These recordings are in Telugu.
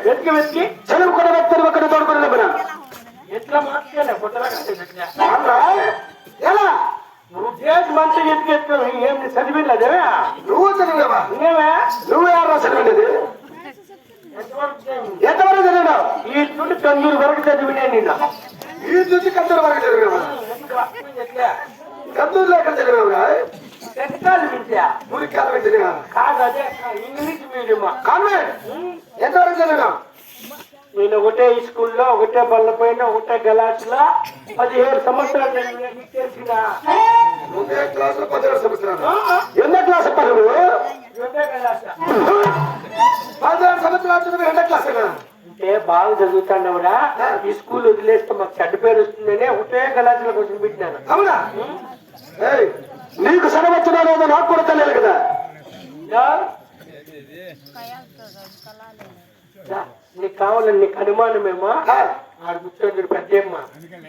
వెతికి వెతికి చదువుకున్న వ్యక్తులు ఒకటి తోడుకున్న ఎట్లా మార్చుకోలే పొట్టలా ఎలా నువ్వు చేసి మంచి ఎత్తుకెత్తు ఏం చదివిలేదే నువ్వు చదివేవా నువ్వే నువ్వు ఎవరు చదివినది ఎంతవరకు చదివినావు ఈ నుండి కందూరు వరకు చదివినే నిన్న ఈ నుంచి కందూరు వరకు చదివినావా కందూరులో ఎక్కడ చదివినావుగా ఎక్కాలి విద్య మురికాల చదివినా కాదు అదే ఇంగ్లీష్ మీడియం కాన్వెంట్ ఎంతవరకు చదివినావు నేను ఒకటే స్కూల్లో ఒకటే బల్ల పైన ఒకటే గలాసులో 17 సంవత్సరాలు తెలిసిన ఒకే క్లాసులో 17 సంవత్సరాలు ఎన్నో క్లాస్ పనులు రెండే గలాస 17 సంవత్సరాలు చదివి రెండో క్లాస్ అంటే బాగా చదువుతాండవుడా ఈ స్కూల్ వదిలేస్తే మాకు చెడ్డ పేరు వస్తుందనే ఒకటే గలాసులో కోసం పెట్టినాను అవునా నీకు సరి వచ్చినా లేదో నాకు కూడా తెలియదు కదా నీకు కావాలని నీకు అనుమానమేమో ఆడ కూర్చోండి పెద్దమ్మ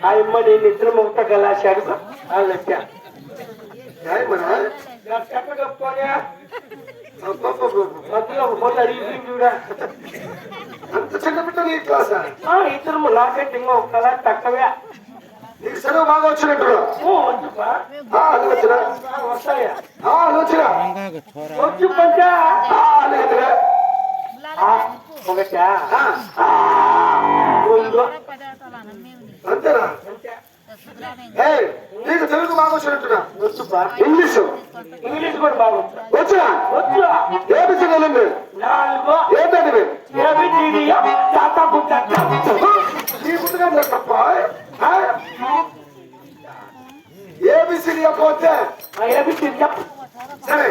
ఆ అమ్మ నేను ఇద్దరు ఒకట గలాసి అడుగు వాళ్ళు వచ్చా చెప్పకపోనే మధ్యలో మొన్న అడిగి చూడా అంత చిన్న బిడ్డ నీ క్లాస్ ఇద్దరు నాకంటే ఇంకో ఒక కళ తక్కువే నీకు చదువు బాగా వచ్చినట్టు వస్తాయా వచ్చు పంచా ఒకటా అంతేనా నీకు తెలుగు బాగా వచ్చినట్టుగా ఇంగ్లీష్ ఇంగ్లీష్ కూడా బాగుంది వచ్చా వచ్చు ఏబిసి వెళ్ళండి 4 ఏంటండి ఈ పుట్టుగా తప్ప ఏబిసిడి పోతే సరే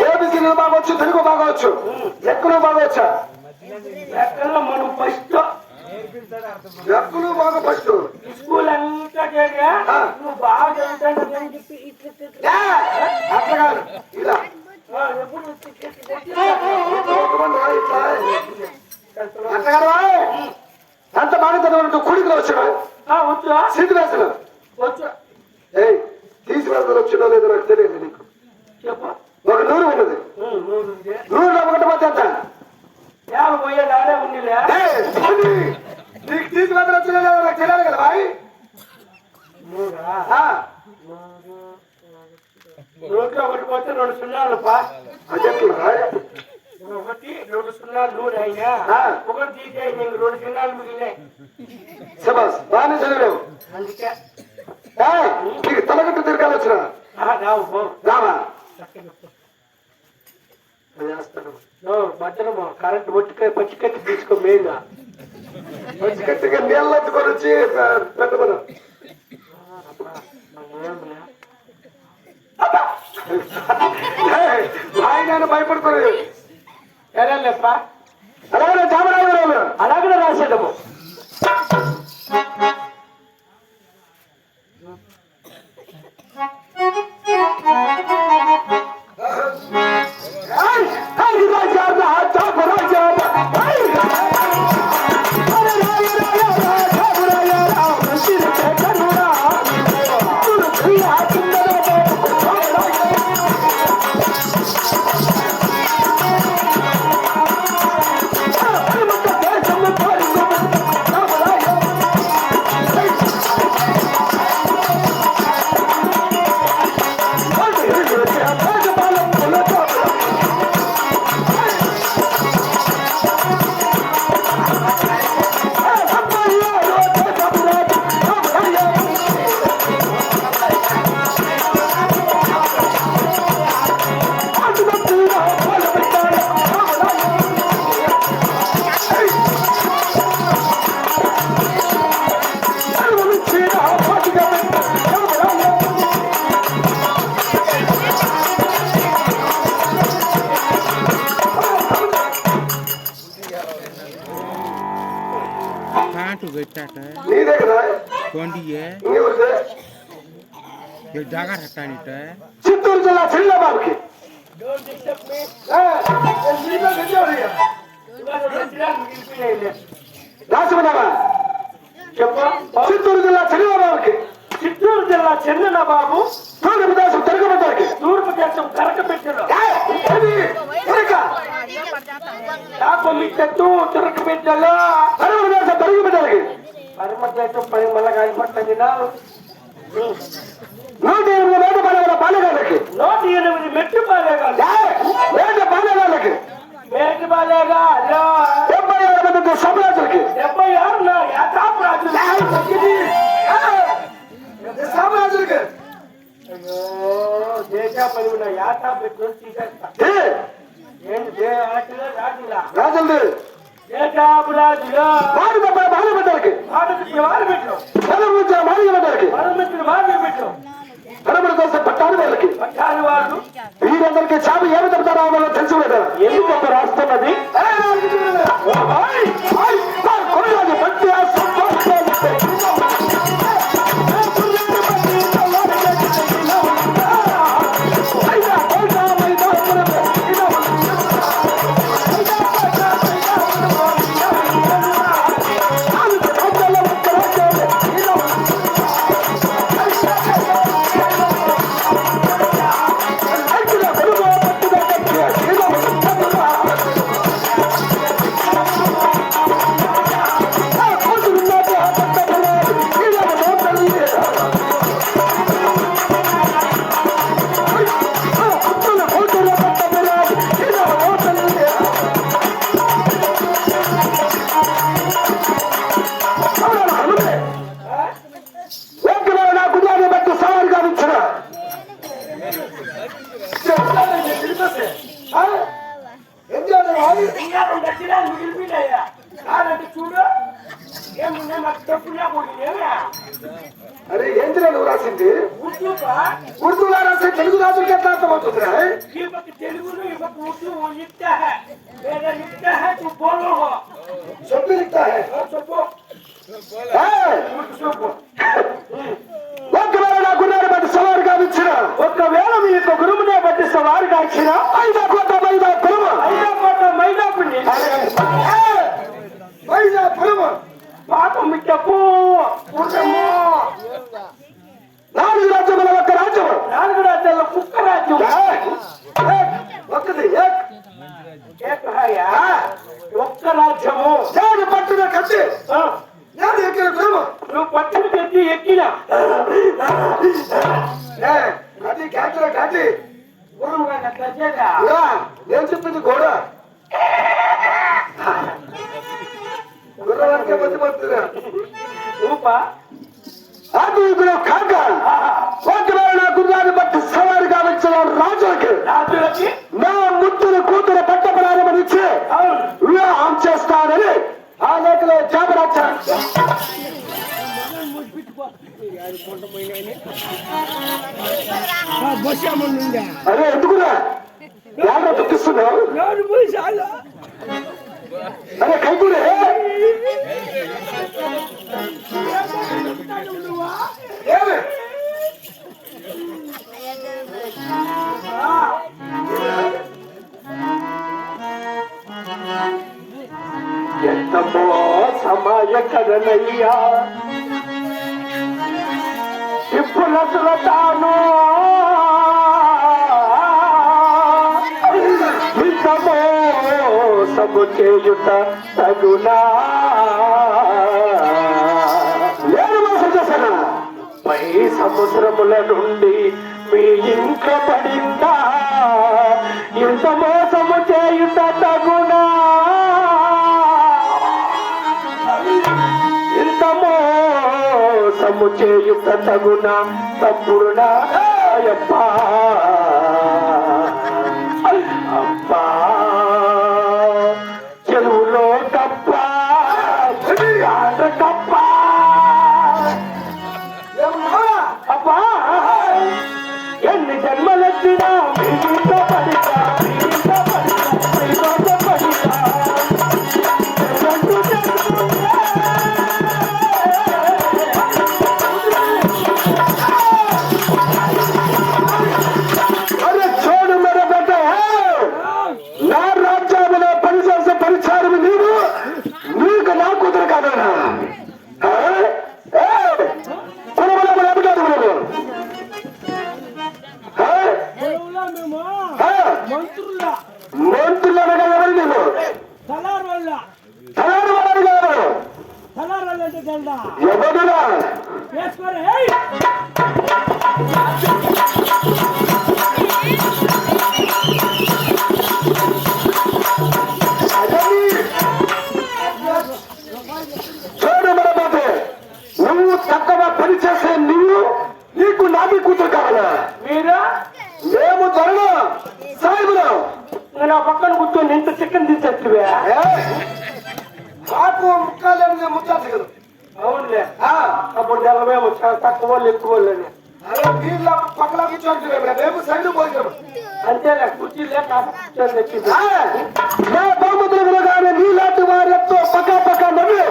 ఏబిసిడి బాగా వచ్చు తెలుగు బాగా వచ్చు లెక్కలు బాగా వచ్చా లెక్కల్లో మనం ఫస్ట్ లెక్కలు బాగా ఫస్ట్ స్కూల్ అంతా నువ్వు బాగా చదువుతాను అట్లా కాదు ఇలా అట్లా కాదు అంత బాగా చదవడం కుడికి వచ్చిన వచ్చు సీటు వేసిన వచ్చు తీసుకురావడం వచ్చినా లేదో నాకు తెలియదు నీకు చెప్పు ఒక 100 ఉన్నది 100 ఒకటి పోతే ఎంత పోయేది ఆడే ఉండిలే నీకు తీసుకురావడం వచ్చినా లేదో నాకు తెలియదు కదా బాయ్ రోడ్లో ఒకటి పోతే 2 సున్నాలు పా అట్లా ఒకటి 2 సున్నాలు 100 అయినా ఒకటి తీసేయి నీకు 2 సున్నాలు మిగిలినాయి శబాస్ బాగానే చదివావు అందుకే నీకు తలగట్టు తిరగాలి వచ్చిన రావా భద్రమా కరెంట్ పచ్చికట్టి తీసుకో మెయిన్ పచ్చికట్టిగా నీళ్ళు ఎత్తుకొని వచ్చి పెట్టమను ఆయన భయపడుతుంది సరేలేప్ప అలాగే చామరాజు అలాగే రాసేద్దాము చిత్తూరు జిల్లా చెల్లబాబుకి రాసుకున్నావా చెప్పు చిత్తూరు జిల్లా చెల్లబాబుకి చిత్తూరు జిల్లా చెందిన బాబు తూర్పు దేశం తిరగబడ్డానికి తూర్పు దేశం కరకపెట్టెలు నాకు మీ చెట్టు తిరగబెట్టెలు తూర్పు దేశం తిరగబడ్డానికి పరమ దేశం పని మళ్ళా కాలిపట్టది 108 వేట బాలేగాళ్ళకి 108 మెట్టు బాలేగా వేట బాలేగాళ్ళకి మేటి బాలేగా 76 మంది సామ్రాజ్యులకి 76 నా యాతాప్రాజు సామ్రాజ్యులకి అయ్యో దేశ పని ఉన్న యాతా పెట్టుకొని తీసేస్తా ఏంటి రాజులా రాజులు దేశాపురాజులో వాడు బాధపడ్డానికి వారు పెట్టు బాధపడ్డానికి వారు పెట్టు కడమల కోసం పట్టాలి వాళ్ళకి పట్టాలి వాళ్ళు వీరందరికీ చాప ఏమి చెప్తారో వాళ్ళకి తెలుసు కదా ఎందుకు ఒక రాస్తున్నది చూడు అరే ఏంటిరా నువ్వు రాసింది ఉర్దూలో రాసే తెలుగు రాజులకి ఎట్లా అర్థమవుతుందిరా తెలుగులో ఉర్దూ लिखता है मेरा लिखता है तू बोलो हो చెప్పి लिखता है ఒకవేళ నా గుర్రాన్ని బట్టి సవారు కావించిన ఒకవేళ మీకు గురువునే బట్టి సవారు కాల్చిన 5 కోట్ల మైదా పొలము 5 కోట్ల మైదా పిండి మైదా పొలము పాపం మిట్టపు పుట్టము 4 రాజ్యముల ఒక్క రాజ్యము 4 రాజ్యాల కుక్క రాజ్యం ఒక్కది ఒక్క రాజ్యము నేను పట్టిన కత్తి నేను ఎక్కిన గురువు నువ్వు పట్టిన కత్తి ఎక్కిన అది కాకిలో కాకి గురువు నేను చెప్పింది గోడ గుర్రానికే మధ్య పడుతున్నా రూపా అది ఇప్పుడు కాక ఒకవేళ నా గుర్రాన్ని బట్టి సవారు కావచ్చిన రాజులకి నా ముద్దులు కూతురు పట్టపడాలని ఇచ్చి వివాహం చేస్తానని ఆ లేఖలో జాబరాచారు. అరే ఎందుకురా ఎవరో దుఃఖిస్తున్నావు అరే కైకూరే ఎంతమో సమాజకరణయ్యా ఇప్పుల తాను ఇంతమో సబు చేయుట తగునా నేను మోసం చేశానా పై సముద్రముల నుండి మీ ఇంట్లో పడిందా ఇంత మోసము చేయుట తగునా ఇంత మోసము చేయుట తగునా తప్పుడునా అయ్యప్పా అబ్బా చెరువులో కప్ప కప్ప అబ్బా ఎన్ని జన్మలెత్తినా మీ ఇంట్లో పడితా మీ ఇంట్లో పడితా మీ ఇంట్లో పడితా ఎవరురా చూడు మరపోతే నువ్వు తక్కువ పని చేసే నీకు నాది కూతురు కావాలా మీరా మేము త్వరలో సాయిబురాం నా పక్కన కూర్చొని ఇంత చికెన్ తీసేట్టువే మాకు ముక్కాలేని ముచ్చాల్సి కదా అవునులే అప్పుడు తెల్లమేమో తక్కువ వాళ్ళు ఎక్కువ వాళ్ళని అరే వీళ్ళ పక్కన కూర్చోండి మేము సైడ్ పోయినాము అంతేలే కుర్చీ లేక కూర్చొని తెచ్చింది మా బామతులు కానీ నీలాంటి వారితో పక్క నవ్వి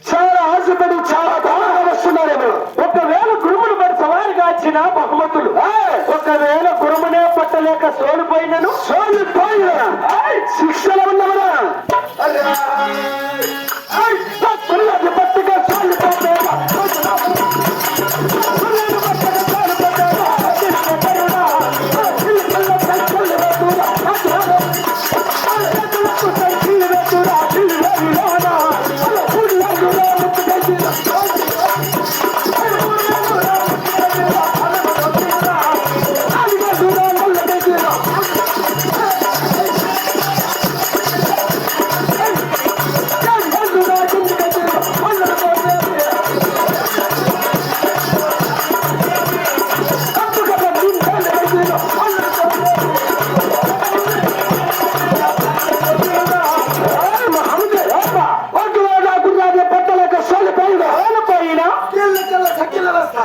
చాలా ఆశపడి చాలా బాగా వస్తున్నారేమో ఒకవేళ గురుమును మరి సవారిగా వచ్చిన బహుమతులు ఒకవేళ గురుమునే పట్టలేక సోలిపోయినను శిక్షణ ఉన్నవరా పట్టుగా సోలిపోతా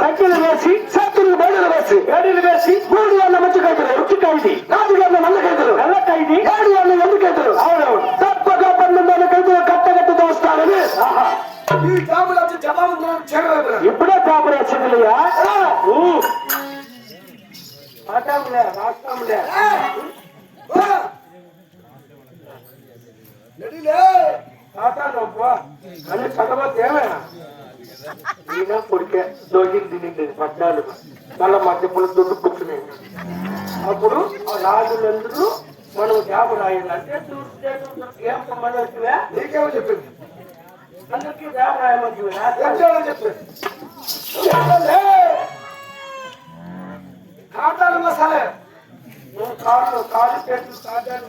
సైకిల్ వేసి చేతులు బయలు వేసి వేడిలు వేసి 3 ఏళ్ళ మంచి కైతులు రుచి ఖైదీ 4 ఏళ్ళ నల్ల కైతులు నల్ల ఖైదీ 7 ఏళ్ళ ఎందు కైతులు అవునవును తప్పగా 12 ఏళ్ళ కైతులు కట్టగట్టుతో వస్తారని ఈ జాబులు వచ్చి జవాబు చేరలేదు ఇప్పుడే పేపర్ వచ్చిందిలయ్యా రాష్ట్రంలే రాష్ట్రంలే అన్ని చదవద్దు ఏమైనా ఈయన కొడికే దోగి తినింది 14 మళ్ళా మధ్యపులు దుడ్డు కూర్చునేది అప్పుడు ఆ రాజులందరూ మనం జాబు రాయాలంటే ఏం పమ్మని వచ్చివే నీకేమో చెప్పింది అందరికీ జాబు రాయమంటివి చెప్పింది ఖాతాలు మసాలే నువ్వు కాళ్ళు చేతులు సాధారణ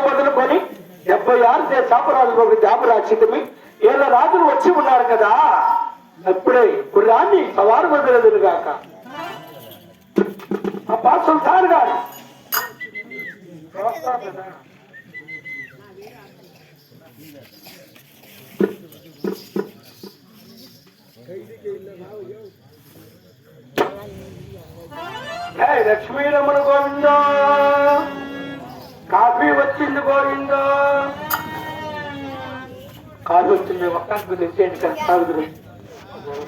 మొదలుకొని 76 చాపరాజు ఒక జాబు రాక్షితమి ఏళ్ళ రాజులు వచ్చి ఉన్నారు కదా అప్పుడే గుర్రాన్ని సవారు వదిలేదురు గాక అబ్బా సుల్తాన్ గారు లక్ష్మీరమణ గోవింద కాఫీ వచ్చింది గోవింద కాఫీ వచ్చింది ఒక్కరికి తెచ్చేయండి కదా